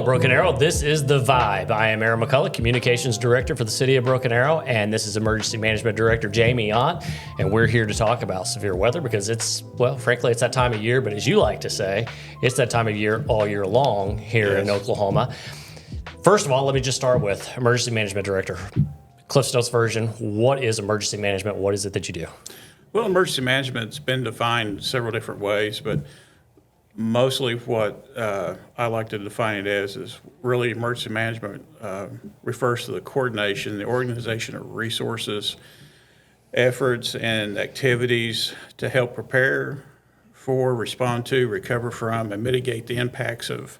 Hello, Broken Arrow. This is The Vibe. I am Aaron McCullough, Communications Director for the City of Broken Arrow, and this is Emergency Management Director Jamie Ott, and we're here to talk about severe weather because it's, well, frankly, it's that time of year, but as you like to say, it's that time of year all year long here in Oklahoma. First of all, let me just start with Emergency Management Director. Cliff Notes version, what is emergency management? What is it that you do? Well, emergency management's been defined several different ways, but mostly what I like to define it as is really emergency management refers to the coordination, the organization of resources, efforts, and activities to help prepare for, respond to, recover from, and mitigate the impacts of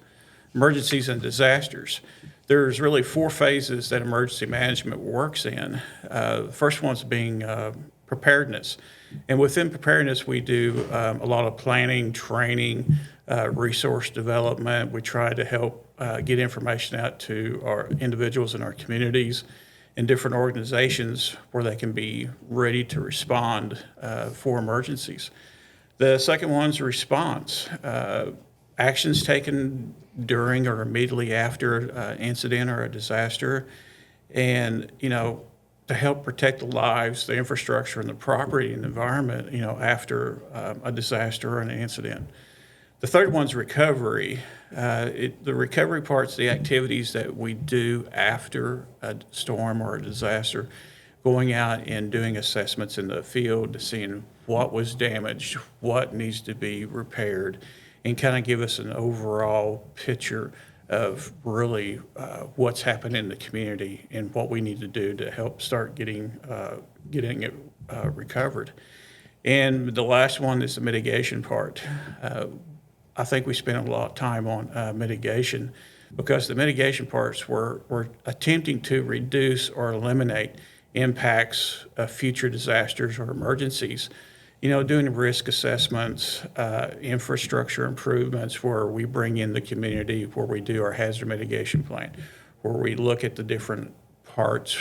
emergencies and disasters. There's really four phases that emergency management works in. The first one's being preparedness. And within preparedness, we do a lot of planning, training, resource development. We try to help get information out to our individuals in our communities and different organizations where they can be ready to respond for emergencies. The second one's response. Actions taken during or immediately after an incident or a disaster, and, to help protect the lives, the infrastructure, and the property and environment, after a disaster or an incident. The third one's recovery. The recovery part's the activities that we do after a storm or a disaster, going out and doing assessments in the field, seeing what was damaged, what needs to be repaired, and kind of give us an overall picture of really what's happened in the community and what we need to do to help start getting it recovered. And the last one is the mitigation part. I think we spent a lot of time on mitigation because the mitigation parts were attempting to reduce or eliminate impacts of future disasters or emergencies. Doing risk assessments, infrastructure improvements where we bring in the community, where we do our hazard mitigation plan, where we look at the different parts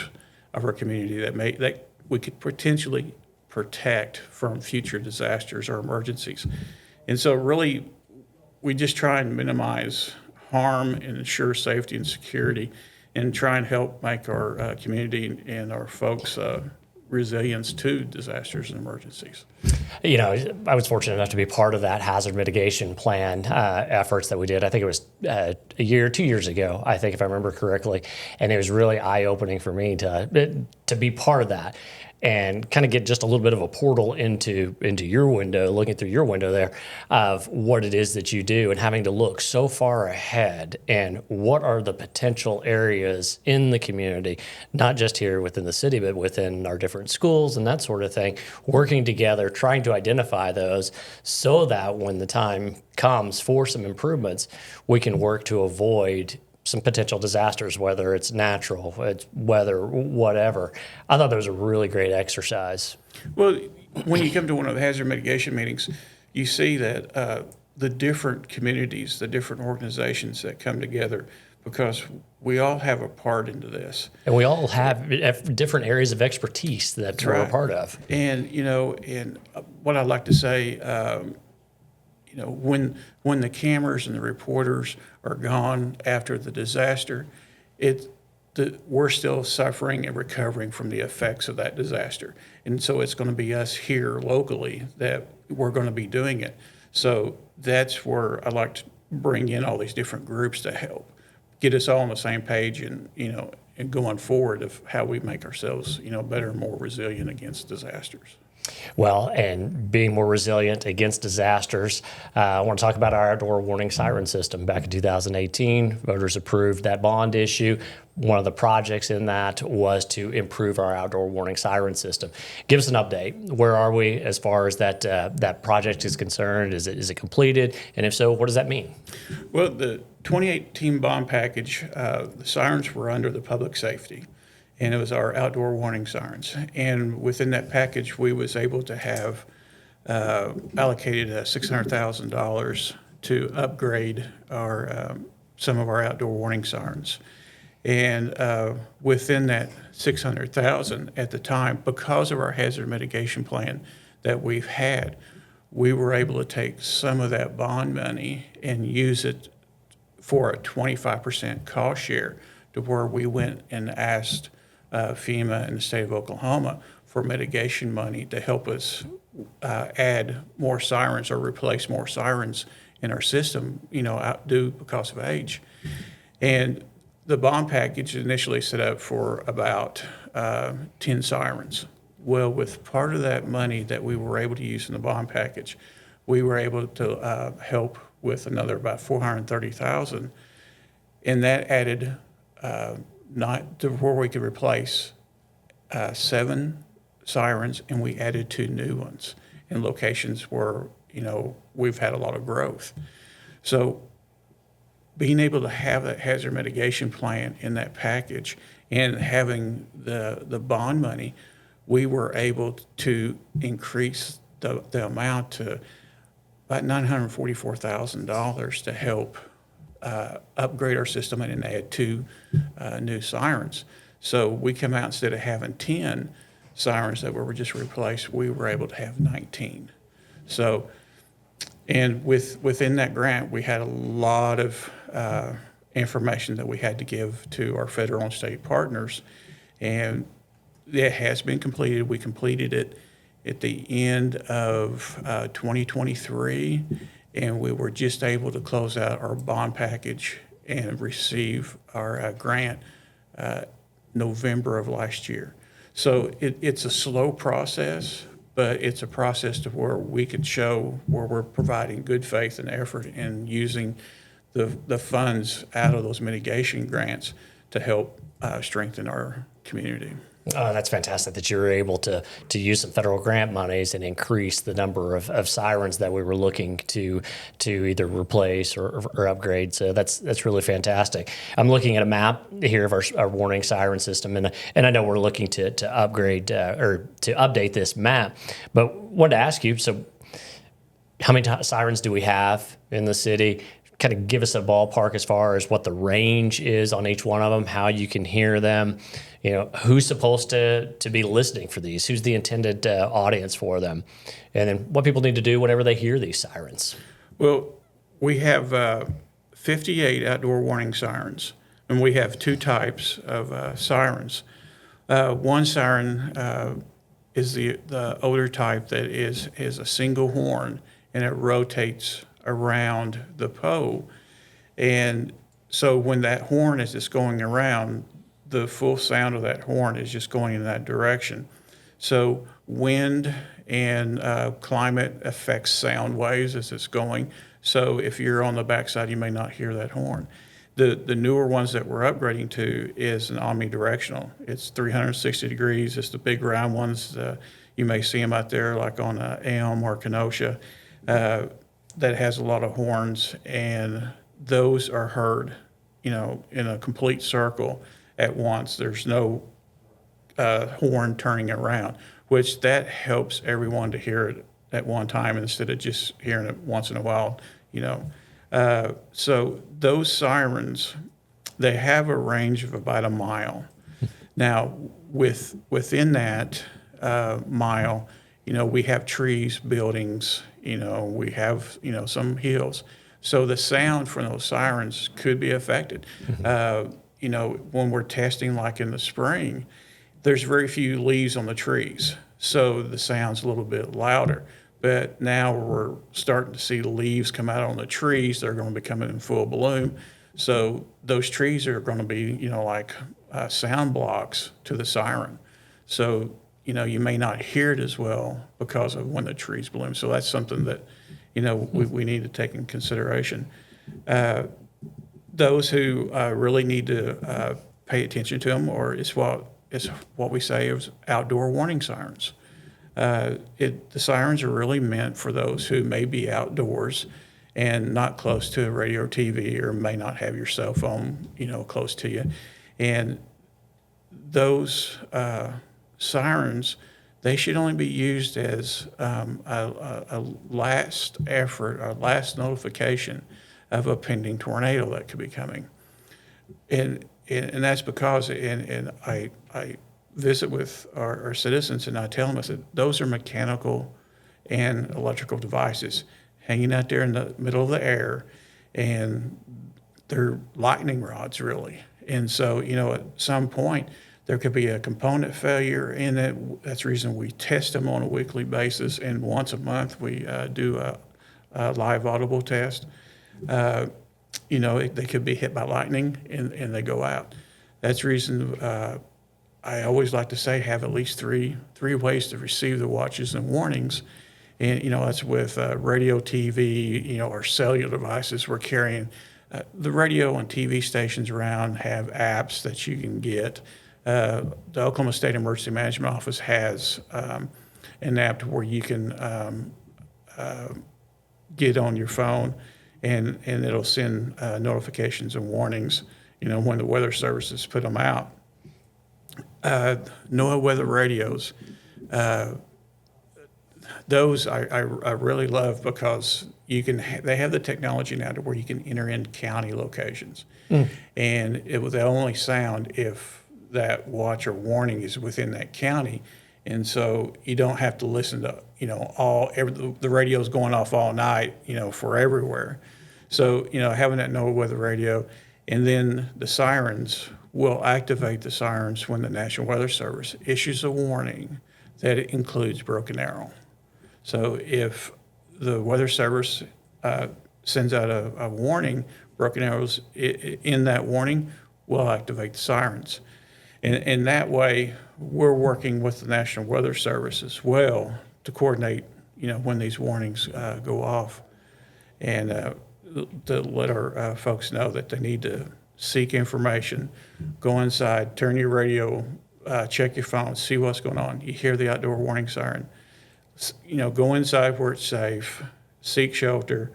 of our community that we could potentially protect from future disasters or emergencies. And so really, we just try and minimize harm and ensure safety and security and try and help make our community and our folks resilience to disasters and emergencies. I was fortunate enough to be part of that hazard mitigation plan efforts that we did. I think it was a year, 2 years ago, I think, if I remember correctly. And it was really eye-opening for me to be part of that and kind of get just a little bit of a portal into your window, looking through your window there, of what it is that you do and having to look so far ahead and what are the potential areas in the community, not just here within the city, but within our different schools and that sort of thing, working together, trying to identify those so that when the time comes for some improvements, we can work to avoid some potential disasters, whether it's natural, it's weather, whatever. I thought that was a really great exercise. Well, when you come to one of the hazard mitigation meetings, you see that the different communities, the different organizations that come together, because we all have a part into this. And we all have different areas of expertise that we're a part of. And, and what I'd like to say, when the cameras and the reporters are gone after the disaster, we're still suffering and recovering from the effects of that disaster. And so it's going to be us here locally that we're going to be doing it. So that's where I like to bring in all these different groups to help get us all on the same page and, and going forward of how we make ourselves, better and more resilient against disasters. Well, and being more resilient against disasters, I want to talk about our outdoor warning siren system. Back in 2018, voters approved that bond issue. One of the projects in that was to improve our outdoor warning siren system. Give us an update. Where are we as far as that project is concerned? Is it completed? And if so, what does that mean? Well, the 2018 bond package, the sirens were under the public safety. And it was our outdoor warning sirens. And within that package, we was able to have allocated $600,000 to upgrade some of our outdoor warning sirens. And within that $600,000 at the time, because of our hazard mitigation plan that we've had, we were able to take some of that bond money and use it for a 25% cost share, to where we went and asked FEMA and the state of Oklahoma for mitigation money to help us add more sirens or replace more sirens in our system, outdue because of age. And the bond package initially set up for about 10 sirens. Well, with part of that money that we were able to use in the bond package, we were able to help with another about 430,000, and that added not to where we could replace 7 sirens, and we added 2 new ones in locations where we've had a lot of growth. So being able to have that hazard mitigation plan in that package and having the bond money, we were able to increase the amount to about $944,000 to help upgrade our system and add 2 new sirens. So we come out, instead of having 10 sirens that were just replaced, we were able to have 19. So, and within that grant, we had a lot of information that we had to give to our federal and state partners, and it has been completed. We completed it at the end of 2023, and we were just able to close out our bond package and receive our grant November of last year. So it's a slow process, but it's a process to where we can show where we're providing good faith and effort in using the funds out of those mitigation grants to help strengthen our community. Oh, that's fantastic that you were able to use some federal grant monies and increase the number of sirens that we were looking to either replace or upgrade. So that's really fantastic. I'm looking at a map here of our warning siren system, and I know we're looking to upgrade or to update this map. But wanted to ask you, so how many sirens do we have in the city? Kind of give us a ballpark as far as what the range is on each one of them, how you can hear them, who's supposed to be listening for these, who's the intended audience for them, and then what people need to do whenever they hear these sirens. Well, we have 58 outdoor warning sirens, and we have 2 types of sirens. One siren is the older type that is a single horn, and it rotates around the pole. And so when that horn is just going around, the full sound of that horn is just going in that direction. So wind and climate affects sound waves as it's going. So if you're on the backside, you may not hear that horn. The newer ones that we're upgrading to is an omnidirectional. It's 360 degrees. It's the big round ones. You may see them out there like on Elm or Kenosha. That has a lot of horns, and those are heard, in a complete circle at once. There's no horn turning around, which that helps everyone to hear it at one time instead of just hearing it once in a while, So those sirens, they have a range of about a mile. Now, within that mile, we have trees, buildings, we have, some hills. So the sound from those sirens could be affected. When we're testing, like in the spring, there's very few leaves on the trees. So the sound's a little bit louder. But now we're starting to see leaves come out on the trees. They're going to be coming in full bloom. So those trees are going to be, like sound blocks to the siren. So you may not hear it as well because of when the trees bloom. So that's something that, we need to take in consideration. Those who really need to pay attention to them, or it's what we say is outdoor warning sirens. The sirens are really meant for those who may be outdoors and not close to a radio or TV, or may not have your cell phone, close to you. And those sirens, they should only be used as a last effort, a last notification of a pending tornado that could be coming. And that's because, and I visit with our citizens, and I tell them, I said, those are mechanical and electrical devices hanging out there in the middle of the air, and they're lightning rods, really. And so, at some point, there could be a component failure, and that's the reason we test them on a weekly basis. And once a month, we do a live audible test. They could be hit by lightning and they go out. That's the reason I always like to say have at least three ways to receive the watches and warnings. And, that's with radio, TV, our cellular devices. We're carrying the radio and TV stations around have apps that you can get. The Oklahoma State Emergency Management Office has an app where you can get on your phone and it'll send notifications and warnings, when the weather services put them out. NOAA weather radios, those I really love because they have the technology now to where you can enter in county locations, and they'll only sound if that watch or warning is within that county, and so you don't have to listen to the radio's going off all night for everywhere. So having that NOAA weather radio, and then the sirens will activate the sirens when the National Weather Service issues a warning that it includes Broken Arrow. So if the Weather Service sends out a warning, Broken Arrows in that warning will activate the sirens. And that way, we're working with the National Weather Service as well to coordinate, when these warnings go off, and to let our folks know that they need to seek information, go inside, turn your radio, check your phone, see what's going on. You hear the outdoor warning siren, go inside where it's safe, seek shelter,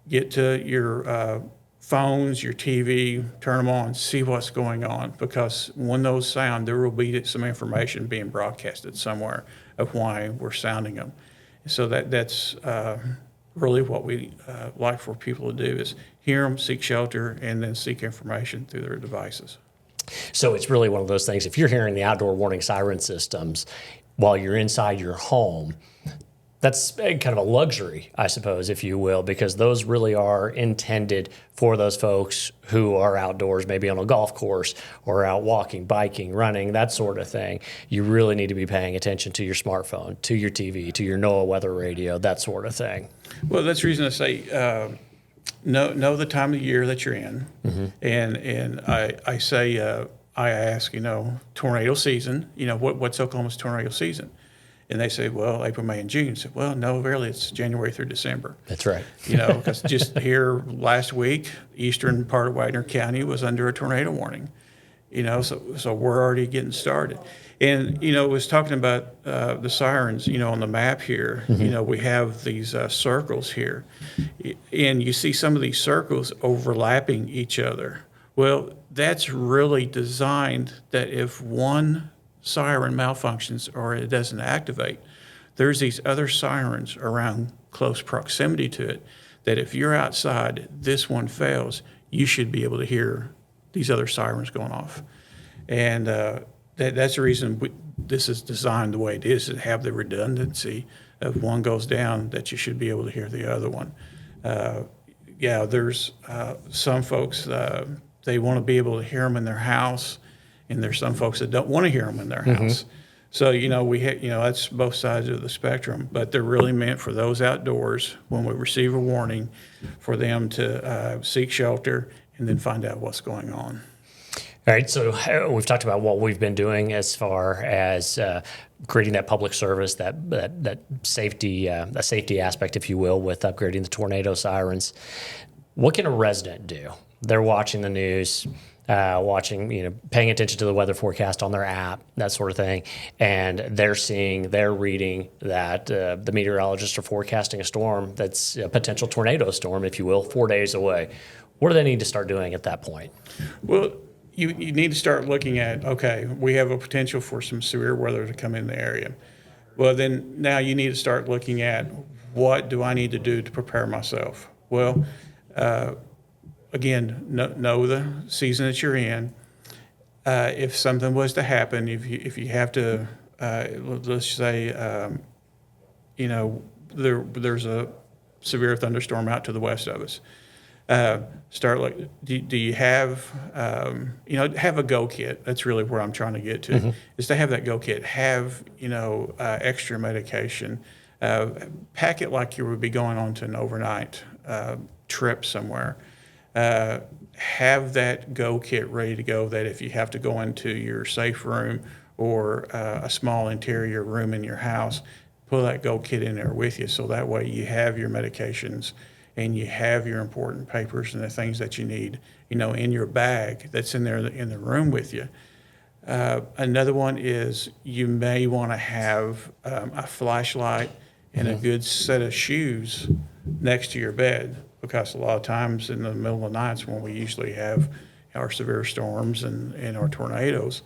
get to your phones, your TV, turn them on, see what's going on, because when those sound, there will be some information being broadcasted somewhere of why we're sounding them. So that's really what we like for people to do is hear them, seek shelter, and then seek information through their devices. So it's really one of those things, if you're hearing the outdoor warning siren systems while you're inside your home, that's kind of a luxury, I suppose, if you will, because those really are intended for those folks who are outdoors, maybe on a golf course or out walking, biking, running, that sort of thing. You really need to be paying attention to your smartphone, to your TV, to your NOAA weather radio, that sort of thing. Well, that's the reason I say know the time of the year that you're in. Mm-hmm. And I say, I ask, tornado season, what's Oklahoma's tornado season? And they say, well, April, May, and June. I said, well, no, really, it's January through December. That's right. Because just here last week, eastern part of Wagner County was under a tornado warning. So we're already getting started. And, was talking about the sirens, on the map here. Mm-hmm. We have these circles here. And you see some of these circles overlapping each other. Well, that's really designed that if one siren malfunctions or it doesn't activate, there's these other sirens around close proximity to it that if you're outside, this one fails, you should be able to hear these other sirens going off. And that's the reason this is designed the way it is, to have the redundancy of one goes down that you should be able to hear the other one. There's some folks, they want to be able to hear them in their house, and there's some folks that don't want to hear them in their house. Mm-hmm. So, that's both sides of the spectrum, but they're really meant for those outdoors when we receive a warning for them to seek shelter and then find out what's going on. All right, so we've talked about what we've been doing as far as creating that public service, that safety aspect, if you will, with upgrading the tornado sirens. What can a resident do? They're watching the news, paying attention to the weather forecast on their app, that sort of thing, and they're reading that the meteorologists are forecasting a storm that's a potential tornado storm, if you will, 4 days away. What do they need to start doing at that point? Well, you need to start looking at, okay, we have a potential for some severe weather to come in the area. Well, then now you need to start looking at, what do I need to do to prepare myself? Well, again, know the season that you're in. If something was to happen, if you have to, let's say, there's a severe thunderstorm out to the west of us. Start like, do you have, have a go kit. That's really where I'm trying to get to, is to have that go kit, have, extra medication, pack it like you would be going on to an overnight trip somewhere. Have that go kit ready to go, that if you have to go into your safe room or a small interior room in your house, pull that go kit in there with you, so that way you have your medications and you have your important papers and the things that you need, in your bag that's in there in the room with you. Another one is you may want to have a flashlight and a good set of shoes next to your bed, because a lot of times in the middle of the nights when we usually have our severe storms and our tornadoes.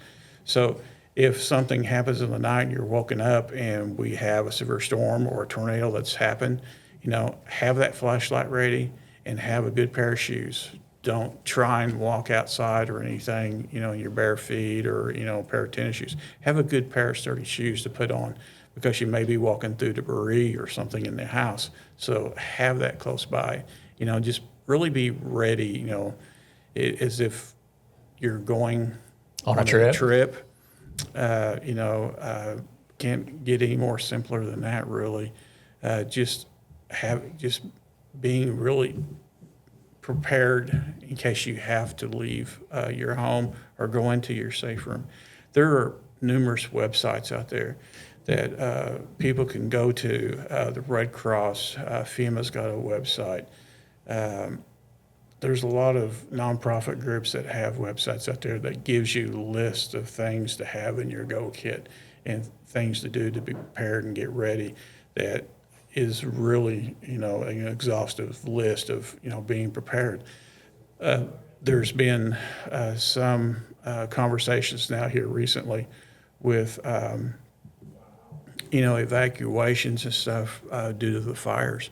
So if something happens in the night and you're woken up and we have a severe storm or a tornado that's happened, have that flashlight ready and have a good pair of shoes. Don't try and walk outside or anything, in your bare feet or, a pair of tennis shoes. Have a good pair of sturdy shoes to put on, because you may be walking through debris or something in the house. So have that close by. Just really be ready, as if you're going On a trip. Can't get any more simpler than that, really. Just being really prepared in case you have to leave your home or go into your safe room. There are numerous websites out there that people can go to. The Red Cross, FEMA's got a website. There's a lot of nonprofit groups that have websites out there that gives you lists of things to have in your go kit and things to do to be prepared and get ready. That is really, an exhaustive list of, being prepared. There's been some conversations now here recently with, evacuations and stuff due to the fires.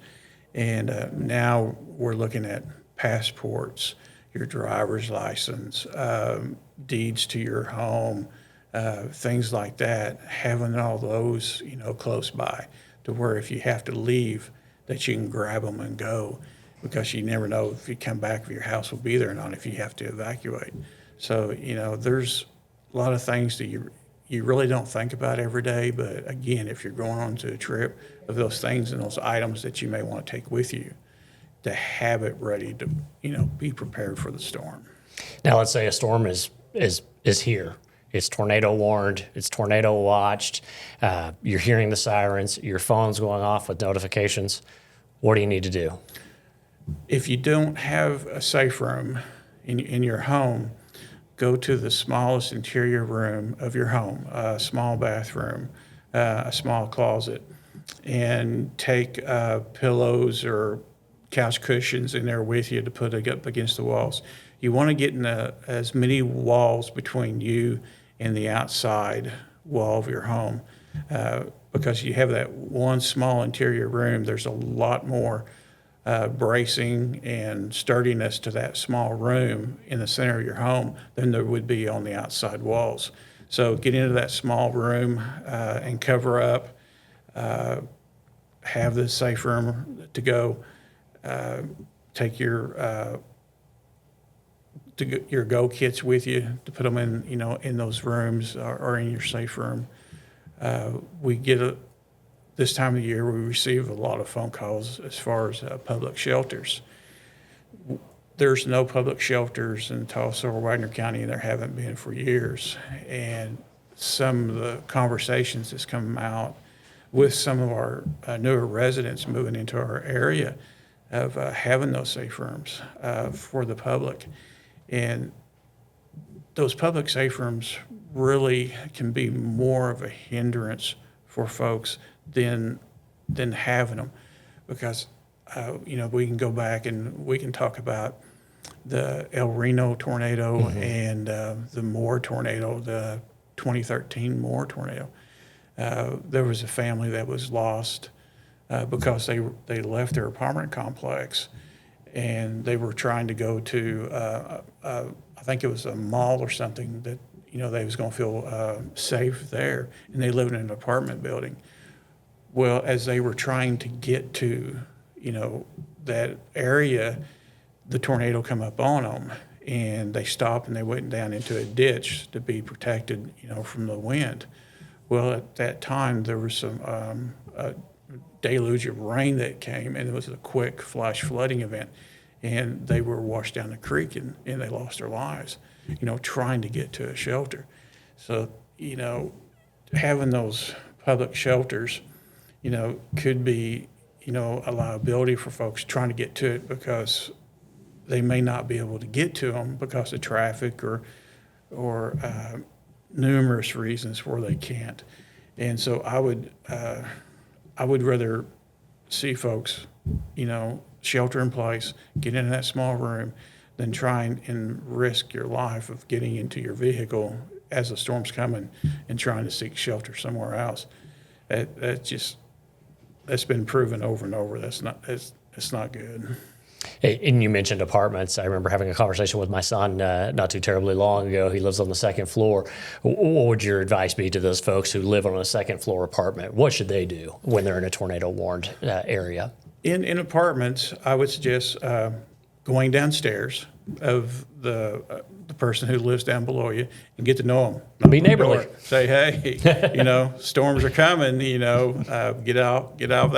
And now we're looking at passports, your driver's license, deeds to your home, things like that, having all those, close by, to where if you have to leave, that you can grab them and go, because you never know if you come back if your house will be there or not if you have to evacuate. So, there's a lot of things that you really don't think about every day, but again, if you're going on to a trip, of those things and those items that you may want to take with you, to have it ready to, be prepared for the storm. Now, let's say a storm is here. It's tornado warned. It's tornado watched. You're hearing the sirens. Your phone's going off with notifications. What do you need to do? If you don't have a safe room in your home, go to the smallest interior room of your home, a small bathroom, a small closet, and take pillows or couch cushions in there with you to put up against the walls. You want to get in as many walls between you and the outside wall of your home, because you have that one small interior room. There's a lot more bracing and sturdiness to that small room in the center of your home than there would be on the outside walls. So get into that small room and cover up. Have the safe room to go. Take your go kits with you to put them in, in those rooms or in your safe room. This time of the year, we receive a lot of phone calls as far as public shelters. There's no public shelters in Tulsa or Wagner County, and there haven't been for years. And some of the conversations that's come out with some of our newer residents moving into our area of having those safe rooms for the public. And those public safe rooms really can be more of a hindrance for folks than having them, because we can go back and we can talk about the El Reno tornado and the Moore tornado, the 2013 Moore tornado. There was a family that was lost because they left their apartment complex and they were trying to go to I think it was a mall or something that they was going to feel safe there, and they lived in an apartment building. Well, as they were trying to get to that area, the tornado come up on them, and they stopped and they went down into a ditch to be protected, from the wind. Well, at that time, there was some a deluge of rain that came, and it was a quick flash flooding event, and they were washed down the creek, and they lost their lives, trying to get to a shelter. So, having those public shelters, could be, a liability for folks trying to get to it, because they may not be able to get to them because of traffic or numerous reasons where they can't. And so I would rather see folks, shelter in place, get in that small room, than trying and risk your life of getting into your vehicle as the storm's coming and trying to seek shelter somewhere else. That's been proven over and over. That's not good. And you mentioned apartments. I remember having a conversation with my son not too terribly long ago. He lives on the second floor. What would your advice be to those folks who live on a second floor apartment? What should they do when they're in a tornado warned area? In apartments, I would suggest going downstairs of the person who lives down below you and get to know them. Be neighborly. Say, hey, storms are coming. Get out of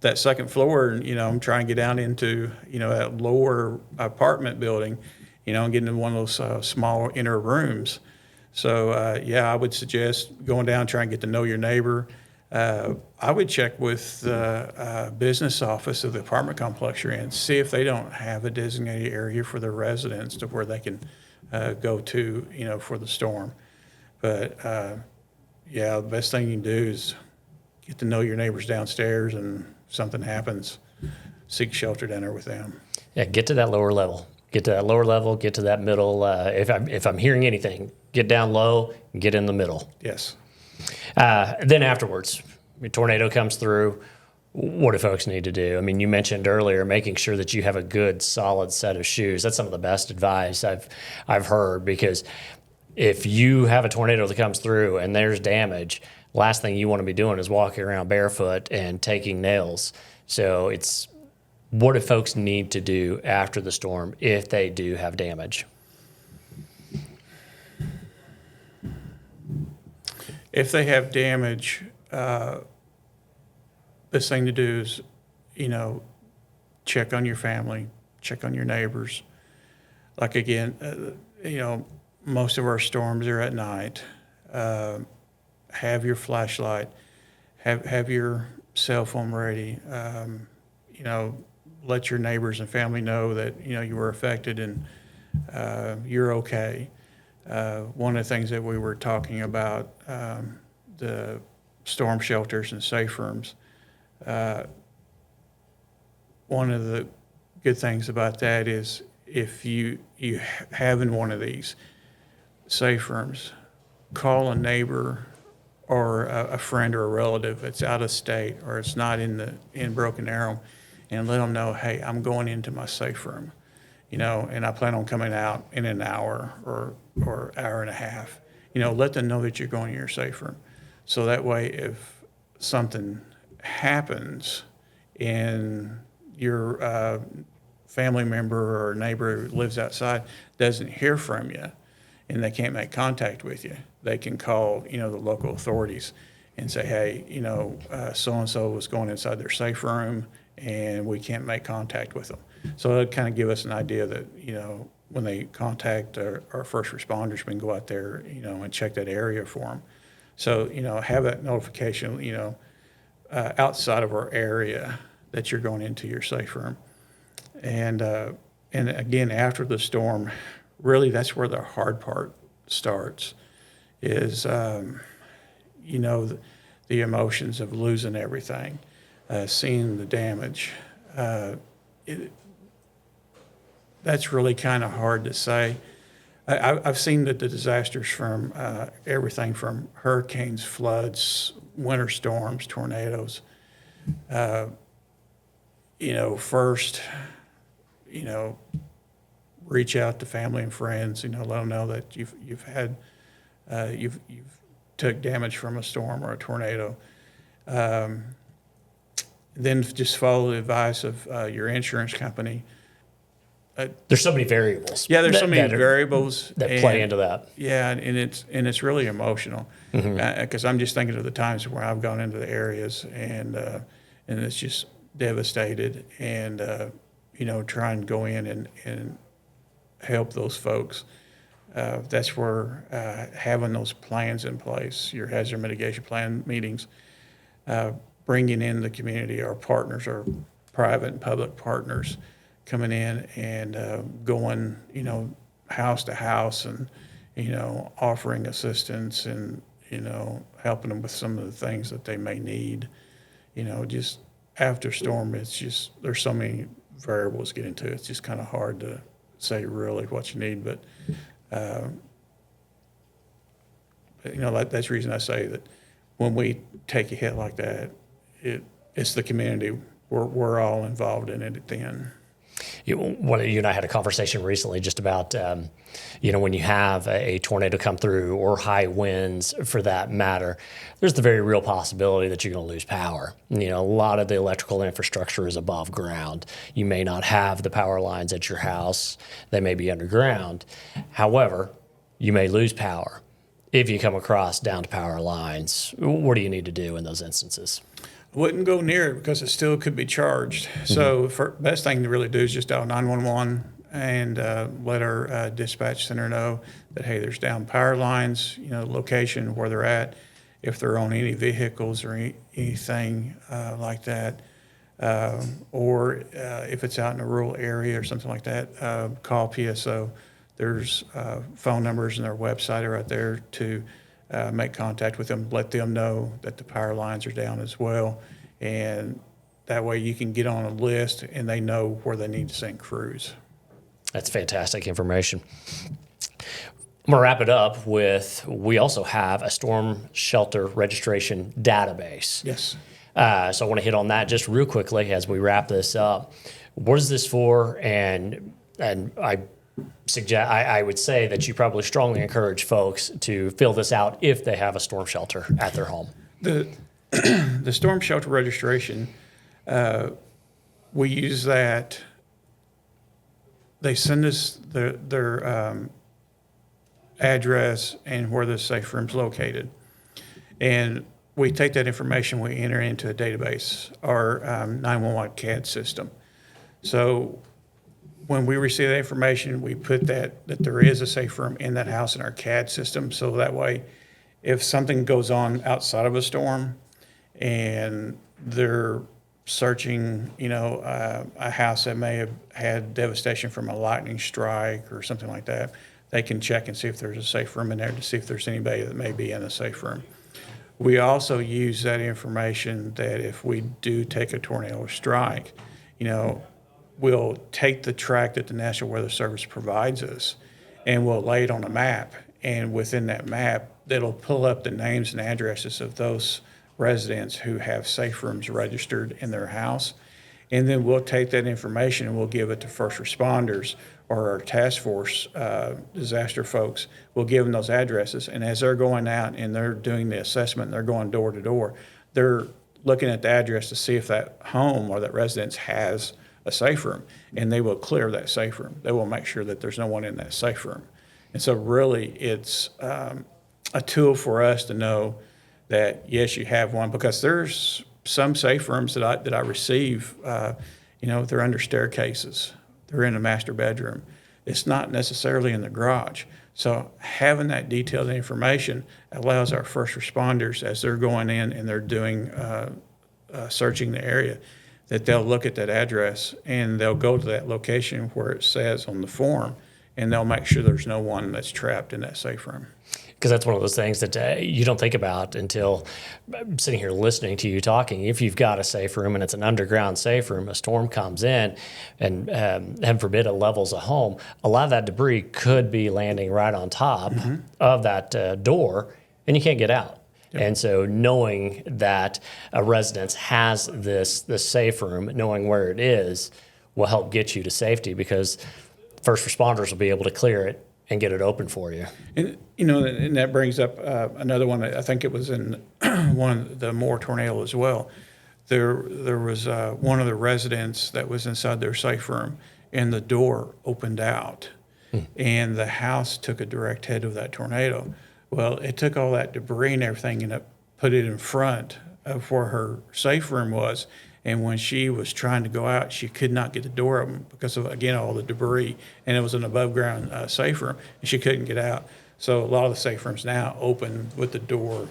that second floor, and I'm trying to get down into that lower apartment building, and get into one of those small inner rooms. So I would suggest going down, trying to get to know your neighbor. I would check with the business office of the apartment complex you're in, see if they don't have a designated area for their residents to where they can go to, for the storm. But the best thing you can do is get to know your neighbors downstairs, and if something happens, seek shelter down there with them. Yeah, get to that lower level. Get to that lower level. Get to that middle. If I'm hearing anything, get down low. Get in the middle. Yes. Then afterwards, a tornado comes through. What do folks need to do? I mean, you mentioned earlier making sure that you have a good, solid set of shoes. That's some of the best advice I've heard, because if you have a tornado that comes through and there's damage, last thing you want to be doing is walking around barefoot and taking nails. So it's, what do folks need to do after the storm if they do have damage? If they have damage, best thing to do is, check on your family, check on your neighbors. Like, again, most of our storms are at night. Have your flashlight, have your cell phone ready. Let your neighbors and family know that, you were affected and you're okay. One of the things that we were talking about, the storm shelters and safe rooms, one of the good things about that is if you have in one of these safe rooms, call a neighbor or a friend or a relative that's out of state or it's not in Broken Arrow, and let them know, hey, I'm going into my safe room, and I plan on coming out in an hour or hour and a half. Let them know that you're going to your safe room. So that way, if something happens and your family member or neighbor who lives outside doesn't hear from you and they can't make contact with you, they can call, the local authorities and say, hey, so-and-so was going inside their safe room and we can't make contact with them. So it'll kind of give us an idea that, when they contact our first responders, we can go out there, and check that area for them. So, have that notification, outside of our area that you're going into your safe room. And again, after the storm, really that's where the hard part starts is, the emotions of losing everything, seeing the damage. That's really kind of hard to say. I've seen the disasters from everything from hurricanes, floods, winter storms, tornadoes. First, reach out to family and friends. Let them know that you've had you've took damage from a storm or a tornado. Then just follow the advice of your insurance company. There's so many variables. Yeah, there's so many variables that play into that. Yeah, and it's really emotional because I'm just thinking of the times where I've gone into the areas and it's just devastated, and try and go in and help those folks. That's where having those plans in place, your hazard mitigation plan meetings, bringing in the community, our partners, our private and public partners, coming in and going, house to house and, offering assistance and, helping them with some of the things that they may need. Just after storm, it's just, there's so many variables get into it. It's just kind of hard to say really what you need, but that's the reason I say that when we take a hit like that, it's the community. We're all involved in it at the end. You and I had a conversation recently just about, when you have a tornado come through or high winds for that matter, there's the very real possibility that you're going to lose power. A lot of the electrical infrastructure is above ground. You may not have the power lines at your house. They may be underground. However, you may lose power. If you come across downed power lines, what do you need to do in those instances? Wouldn't go near it because it still could be charged. So the best thing to really do is just dial 911 and let our dispatch center know that, hey, there's down power lines, location where they're at, if they're on any vehicles or anything like that. Or if it's out in a rural area or something like that, call PSO. There's phone numbers and their website are right there to make contact with them, let them know that the power lines are down as well. And that way you can get on a list and they know where they need to send crews. That's fantastic information. I'm going to wrap it up with, we also have a storm shelter registration database. Yes. So I want to hit on that just real quickly as we wrap this up. What is this for? And I would say that you probably strongly encourage folks to fill this out if they have a storm shelter at their home. The storm shelter registration, we use that. They send us their address and where the safe room's located. And we take that information, we enter into a database, our 911 CAD system. So when we receive that information, we put that there is a safe room in that house in our CAD system. So that way, if something goes on outside of a storm and they're searching, a house that may have had devastation from a lightning strike or something like that, they can check and see if there's a safe room in there to see if there's anybody that may be in a safe room. We also use that information that if we do take a tornado strike, we'll take the track that the National Weather Service provides us and we'll lay it on a map. And within that map, it'll pull up the names and addresses of those residents who have safe rooms registered in their house. And then we'll take that information and we'll give it to first responders or our task force disaster folks. We'll give them those addresses. And as they're going out and they're doing the assessment, and they're going door to door, they're looking at the address to see if that home or that residence has a safe room, and they will clear that safe room. They will make sure that there's no one in that safe room. And so really it's a tool for us to know that, yes, you have one, because there's some safe rooms that I receive, they're under staircases. They're in a master bedroom. It's not necessarily in the garage. So having that detailed information allows our first responders, as they're going in and they're doing searching the area, that they'll look at that address and they'll go to that location where it says on the form, and they'll make sure there's no one that's trapped in that safe room. Because that's one of those things that you don't think about until sitting here listening to you talking. If you've got a safe room and it's an underground safe room, a storm comes in and heaven forbid it levels a home, a lot of that debris could be landing right on top of that door, and you can't get out. Yep. And so knowing that a residence has this safe room, knowing where it is, will help get you to safety, because first responders will be able to clear it and get it open for you. And and that brings up another one. I think it was in one of the Moore tornado as well. There was one of the residents that was inside their safe room, and the door opened out, and the house took a direct hit of that tornado. Well, it took all that debris and everything and it put it in front of where her safe room was. And when she was trying to go out, she could not get the door open because of, again, all the debris. And it was an above ground safe room, and she couldn't get out. So a lot of the safe rooms now open with the door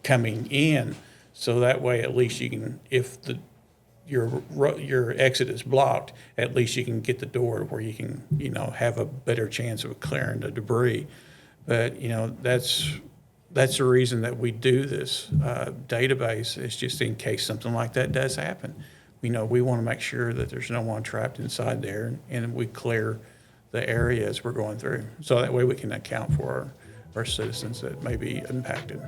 coming in. So that way, at least you can, if your exit is blocked, at least you can get the door where you can, have a better chance of clearing the debris. But, that's the reason that we do this database, is just in case something like that does happen. We want to make sure that there's no one trapped inside there, and we clear the area as we're going through. So that way we can account for our citizens that may be impacted.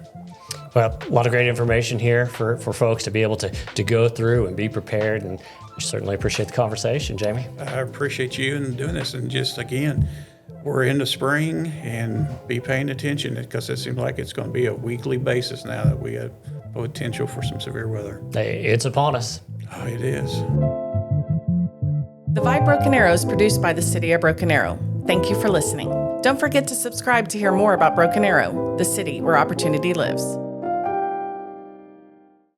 Well, a lot of great information here for folks to be able to go through and be prepared, and we certainly appreciate the conversation, Jamie. I appreciate you and doing this, and just again, we're in the spring, and be paying attention, because it seems like it's going to be a weekly basis now that we have potential for some severe weather. Hey, it's upon us. Oh, it is. The Vibe Broken Arrow is produced by the City of Broken Arrow. Thank you for listening. Don't forget to subscribe to hear more about Broken Arrow, the city where opportunity lives.